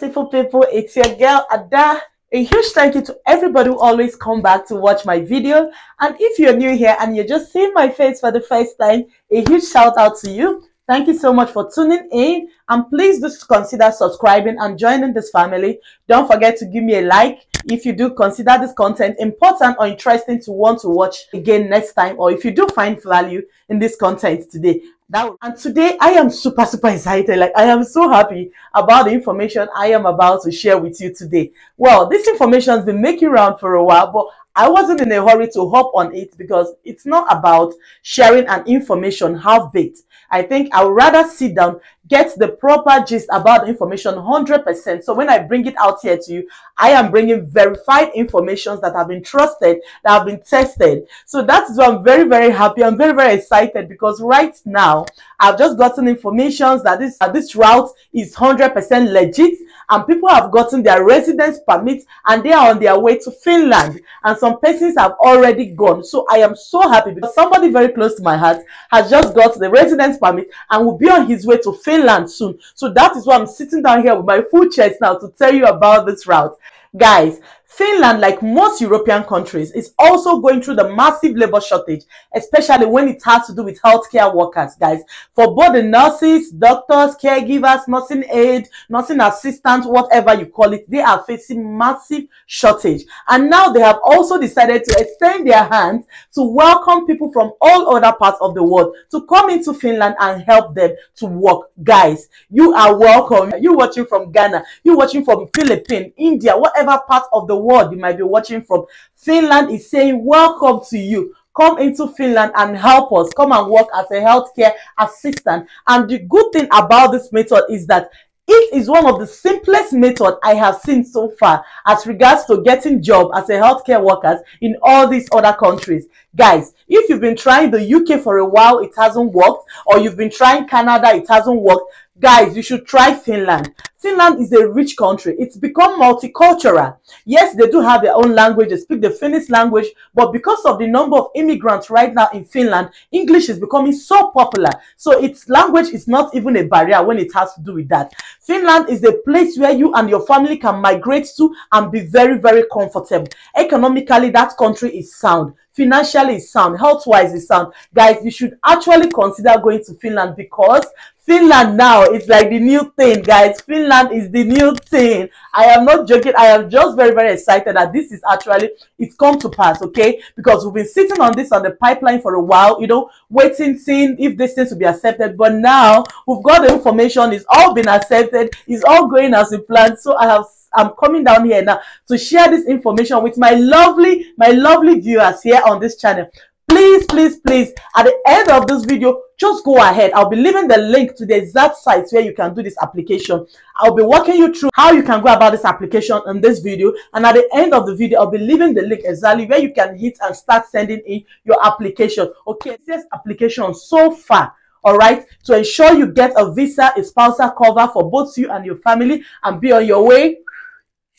beautiful people, it's your girl Ada. A huge thank you to everybody who always come back to watch my video. And if you're new here and you're just seeing my face for the first time, a huge shout out to you. Thank you so much for tuning in, and please do consider subscribing and joining this family. Don't forget to give me a like if you do consider this content important or interesting to want to watch again next time, or if you do find value in this content today. And today I am super excited. Like, I am so happy about the information I am about to share with you today. Well, this information has been making round for a while, but I wasn't in a hurry to hop on it because it's not about sharing an information half-baked. I think I would rather sit down, get the proper gist about the information 100%. So when I bring it out here to you, I am bringing verified information that have been trusted, that have been tested. So that's why I'm very happy. I'm very excited because right now I've just gotten information that this route is 100% legit, and people have gotten their residence permit and they are on their way to Finland, and some persons have already gone. So I am so happy because somebody very close to my heart has just got the residence permit and will be on his way to Finland soon. So that is why I'm sitting down here with my full chest now to tell you about this route. Guys, Finland, like most European countries, is also going through the massive labor shortage, especially when it has to do with healthcare workers, guys. For both the nurses, doctors, caregivers, nursing aid, nursing assistants, whatever you call it, they are facing massive shortage. And now they have also decided to extend their hands to welcome people from all other parts of the world to come into Finland and help them to work. Guys, you are welcome. You watching from Ghana, you watching from Philippines, India, whatever part of the world you might be watching from, Finland is saying welcome to you. Come into Finland and help us. Come and work as a healthcare assistant. And the good thing about this method is that it is one of the simplest methods I have seen so far as regards to getting job as a healthcare workers in all these other countries. Guys, if you've been trying the UK for a while, it hasn't worked, or you've been trying Canada, it hasn't worked, guys, you should try Finland. Finland is a rich country. It's become multicultural. Yes, they do have their own language. They speak the Finnish language. But because of the number of immigrants right now in Finland, English is becoming so popular. So its language is not even a barrier when it has to do with that. Finland is a place where you and your family can migrate to and be very comfortable. Economically, that country is sound. Financially is sound. Health-wise is sound. Guys, you should actually consider going to Finland because Finland now is like the new thing, guys. Finland is the new thing. I am not joking. I am just very excited that this is actually, it's come to pass, okay? Because we've been sitting on this on the pipeline for a while, you know, waiting, seeing if this thing to be accepted. But now we've got the information. It's all been accepted. It's all going as we planned. So I'm coming down here now to share this information with my lovely viewers here on this channel. Please, at the end of this video, just go ahead. I'll be leaving the link to the exact sites where you can do this application. I'll be walking you through how you can go about this application in this video. And at the end of the video, I'll be leaving the link exactly where you can hit and start sending in your application. Okay, this application so far. All right, to ensure you get a visa, a spousal cover for both you and your family, and be on your way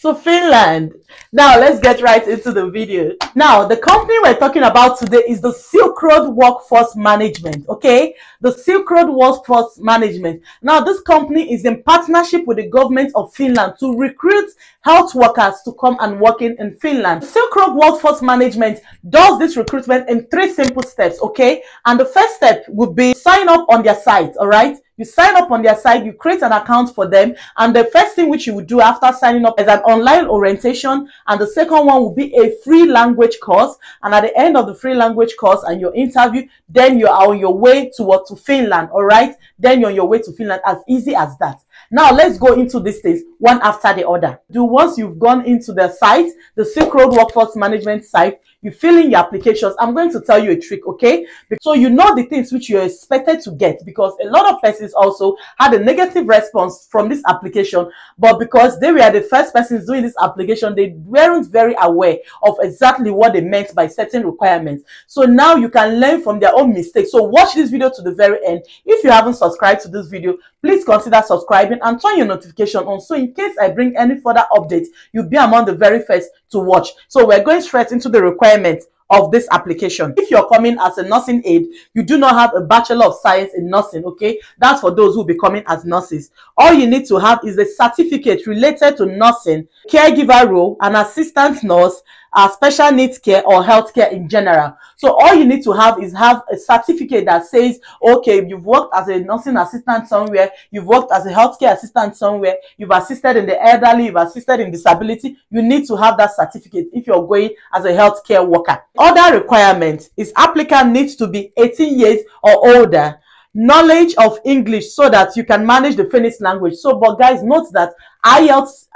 to Finland. Now let's get right into the video. Now the company we're talking about today is the Silk Road Workforce Management. Okay, the Silk Road Workforce Management. Now this company is in partnership with the government of Finland to recruit health workers to come and work in Finland. Silk Road Workforce Management does this recruitment in 3 simple steps. Okay, and the first step would be sign up on their site. All right, you sign up on their site, you create an account for them, and the first thing which you would do after signing up is an online orientation, and the second one will be a free language course. And at the end of the free language course and your interview, then you are on your way to Finland. All right, then you're on your way to Finland. As easy as that. Now let's go into these things one after the other. Once you've gone into the site, the Silk Road Workforce Management site, you fill in your applications. I'm going to tell you a trick, okay? So you know the things which you're expected to get, because a lot of persons also had a negative response from this application, but because they were the first persons doing this application, they weren't very aware of exactly what they meant by certain requirements. So now you can learn from their own mistakes. So watch this video to the very end. If you haven't subscribed to this video, please consider subscribing and turn your notification on, so in case I bring any further updates, you'll be among the very first to watch. So we're going straight into the requirements of this application. If you're coming as a nursing aide, you do not have a Bachelor of Science in nursing, okay? That's for those who will be coming as nurses. All you need to have is a certificate related to nursing, caregiver role, an assistant nurse, special needs care, or healthcare in general. So all you need to have is have a certificate that says, okay, you've worked as a nursing assistant somewhere, you've worked as a healthcare assistant somewhere, you've assisted in the elderly, you've assisted in disability. You need to have that certificate if you're going as a healthcare worker. Other requirement is applicant needs to be 18 years or older, knowledge of English so that you can manage the Finnish language. So, but guys, note that IELTS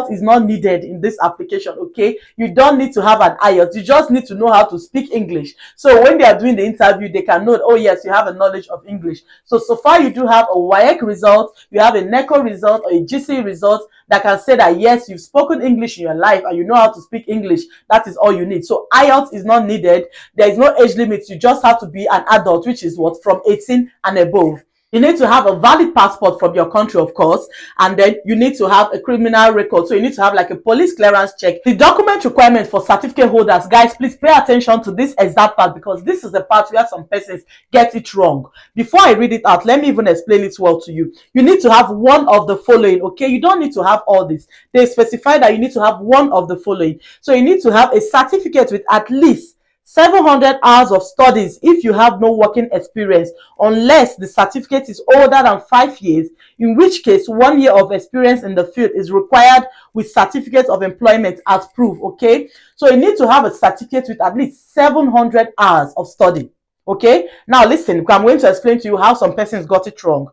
is not needed in this application, okay? You don't need to have an IELTS. You just need to know how to speak English. So when they are doing the interview, they can note, oh yes, you have a knowledge of English. So far you do have a WAEC result, you have a NECO result or a GC result that can say that yes, you've spoken English in your life and you know how to speak English. That is all you need. So IELTS is not needed. There is no age limit. You just have to be an adult, which is what, from 18 and above. You need to have a valid passport from your country, of course, and then you need to have a criminal record. So you need to have like a police clearance check. The document requirement for certificate holders, guys, please pay attention to this exact part because this is the part where some persons get it wrong. Before I read it out, let me even explain it well to you. You need to have one of the following, okay? You don't need to have all this. They specify that you need to have one of the following. So you need to have a certificate with at least 700 hours of studies if you have no working experience, unless the certificate is older than 5 years, in which case 1 year of experience in the field is required with certificate of employment as proof, okay? So you need to have a certificate with at least 700 hours of study, okay? Now listen, I'm going to explain to you how some persons got it wrong.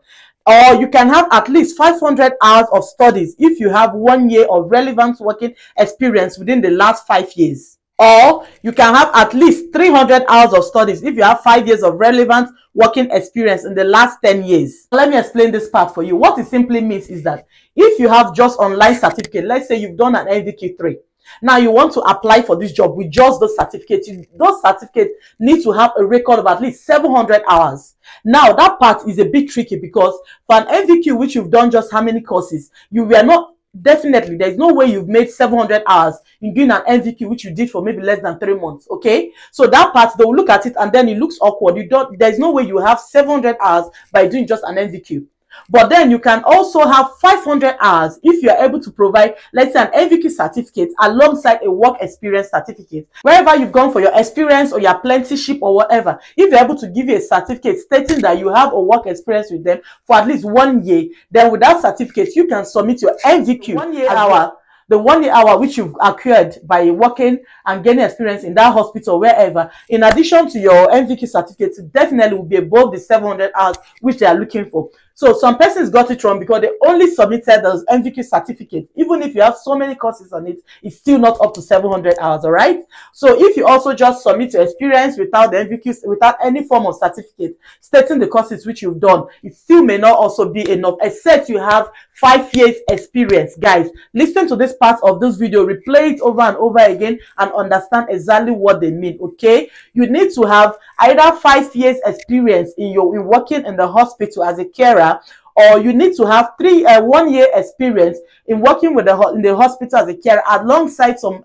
Or you can have at least 500 hours of studies if you have 1 year of relevant working experience within the last 5 years. Or you can have at least 300 hours of studies if you have 5 years of relevant working experience in the last 10 years. Let me explain this part for you. What it simply means is that if you have just online certificate, let's say you've done an NVQ3, now you want to apply for this job with just those certificates. Those certificates need to have a record of at least 700 hours. Now that part is a bit tricky because for an NVQ which you've done just how many courses, you were not definitely, there's no way you've made 700 hours in doing an NVQ which you did for maybe less than 3 months, okay? So that part, they'll look at it and then it looks awkward. There's no way you have 700 hours by doing just an NVQ. But then you can also have 500 hours if you are able to provide, let's say, an NVQ certificate alongside a work experience certificate. Wherever you've gone for your experience or your apprenticeship or whatever, if you're able to give you a certificate stating that you have a work experience with them for at least 1 year, then with that certificate, you can submit your NVQ 1 year hour. The 1 year hour which you've acquired by working and gaining experience in that hospital, wherever, in addition to your NVQ certificate, definitely will be above the 700 hours which they are looking for. So some persons got it wrong because they only submitted those NVQ certificate. Even if you have so many courses on it, it's still not up to 700 hours, all right? So if you also just submit your experience without the NVQ, without any form of certificate stating the courses which you've done, it still may not also be enough, except you have 5 years experience. Guys, listen to this part of this video, replay it over and over again and understand exactly what they mean, okay? You need to have either 5 years experience in working in the hospital as a carer, or you need to have 1 year experience in working in the hospital as a carer alongside some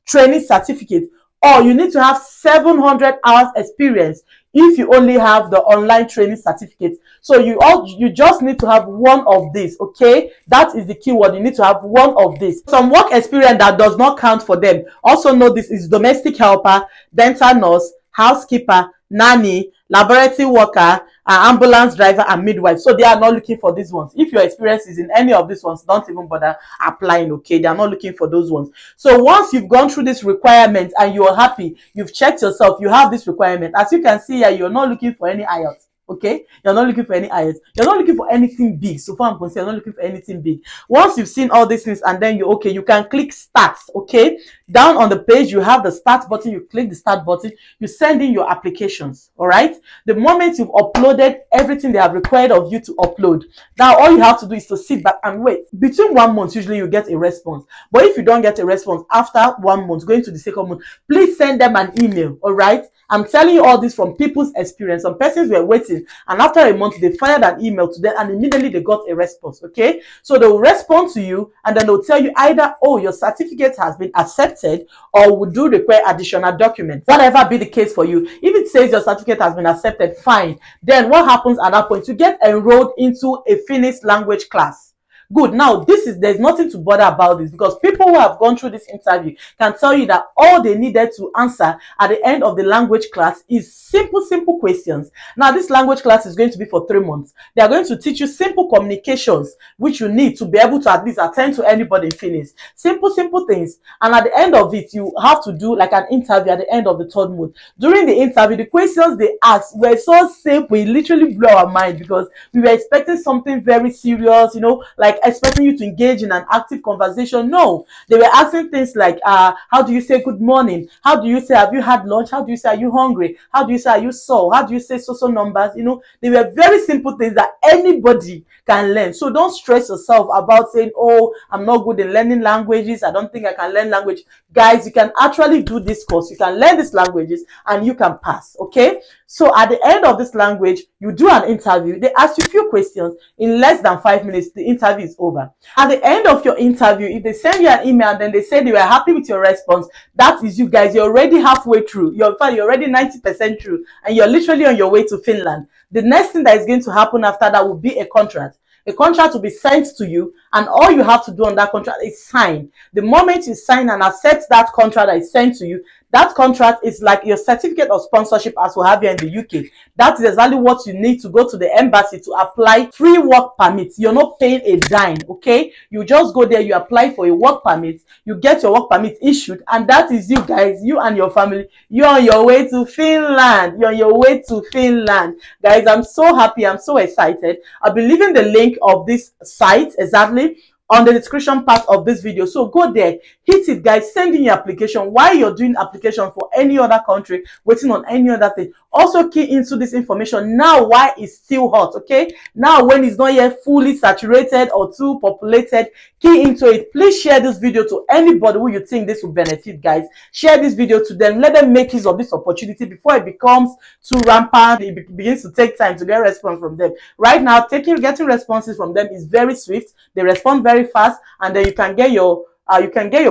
training certificate, or you need to have 700 hours experience if you only have the online training certificate. So you just need to have one of these, okay? That is the keyword. You need to have one of these. Some work experience that does not count for them. Also know this is domestic helper, dental nurse, housekeeper, nanny, laboratory worker, ambulance driver, and midwife. So they are not looking for these ones. If your experience is in any of these ones, don't even bother applying, okay? They are not looking for those ones. So once you've gone through this requirement and you are happy, you've checked yourself, you have this requirement. As you can see here, you're not looking for any IELTS. Okay, you're not looking for any IELTS. You're not looking for anything big. So far I'm concerned, you're not looking for anything big. Once you've seen all these things and then you can click start. Okay, down on the page you have the start button. You click the start button. You send in your applications. All right. The moment you've uploaded everything they have required of you to upload, now all you have to do is to sit back and wait. Between 1 month, usually you get a response. But if you don't get a response after 1 month, going to the second month, please send them an email. All right. I'm telling you all this from people's experience. Some persons were waiting, and after a month, they fired an email to them, and immediately they got a response, okay? So they will respond to you, and then they'll tell you either, oh, your certificate has been accepted, or we do require additional documents. Whatever be the case for you, if it says your certificate has been accepted, fine. Then what happens at that point? You get enrolled into a Finnish language class. Good. Now, there's nothing to bother about this, because people who have gone through this interview can tell you that all they needed to answer at the end of the language class is simple questions. Now, this language class is going to be for 3 months. They are going to teach you simple communications, which you need to be able to at least attend to anybody in Finnish. Simple things. And at the end of it, you have to do like an interview at the end of the 3rd month. During the interview, the questions they asked were so simple, it literally blew our mind, because we were expecting something very serious, you know, like expecting you to engage in an active conversation. No, they were asking things like, how do you say good morning? How do you say, have you had lunch? How do you say, are you hungry? How do you say, are you sore? How do you say so numbers? You know, they were very simple things that anybody can learn. So don't stress yourself about saying, oh, I'm not good in learning languages, I don't think I can learn language. Guys, you can actually do this course, you can learn these languages, and you can pass, okay? So at the end of this language, you do an interview. They ask you a few questions. In less than 5 minutes, the interview is over. At the end of your interview, if they send you an email and then they say they were happy with your response, that is you guys. You're already halfway through. You're already 90% through, and you're literally on your way to Finland. The next thing that is going to happen after that will be a contract. A contract will be sent to you, and all you have to do on that contract is sign. The moment you sign and accept that contract that is sent to you, that contract is like your certificate of sponsorship as we have here in the UK. That is exactly what you need to go to the embassy to apply free work permit. You're not paying a dime, okay? You just go there, you apply for a work permit, you get your work permit issued, and that is you guys, you and your family. You're on your way to Finland. You're on your way to Finland. Guys, I'm so happy. I'm so excited. I'll be leaving the link of this site exactly on the description part of this video. So go there, hit it, guys, send in your application. While you're doing application for any other country, waiting on any other thing, also key into this information now while it's still hot, okay? Now when it's not yet fully saturated or too populated, key into it. Please share this video to anybody who you think this will benefit, guys. Share this video to them. Let them make use of this opportunity before it becomes too rampant. It begins to take time to get response from them. Right now, getting responses from them is very swift. They respond very fast, and then you can get your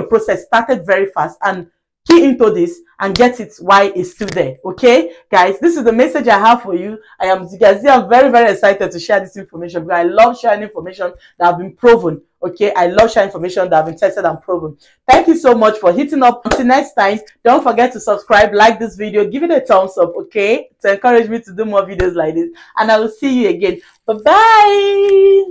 process started very fast. And key into this and get it while it's still there, okay? Guys, this is the message I have for you. I'm very excited to share this information, because I love sharing information that have been proven, okay? I love sharing information that have been tested and proven. Thank you so much for hitting up. Until next time, don't forget to subscribe, like this video, give it a thumbs up, okay? To encourage me to do more videos like this. And I will see you again. Bye-bye.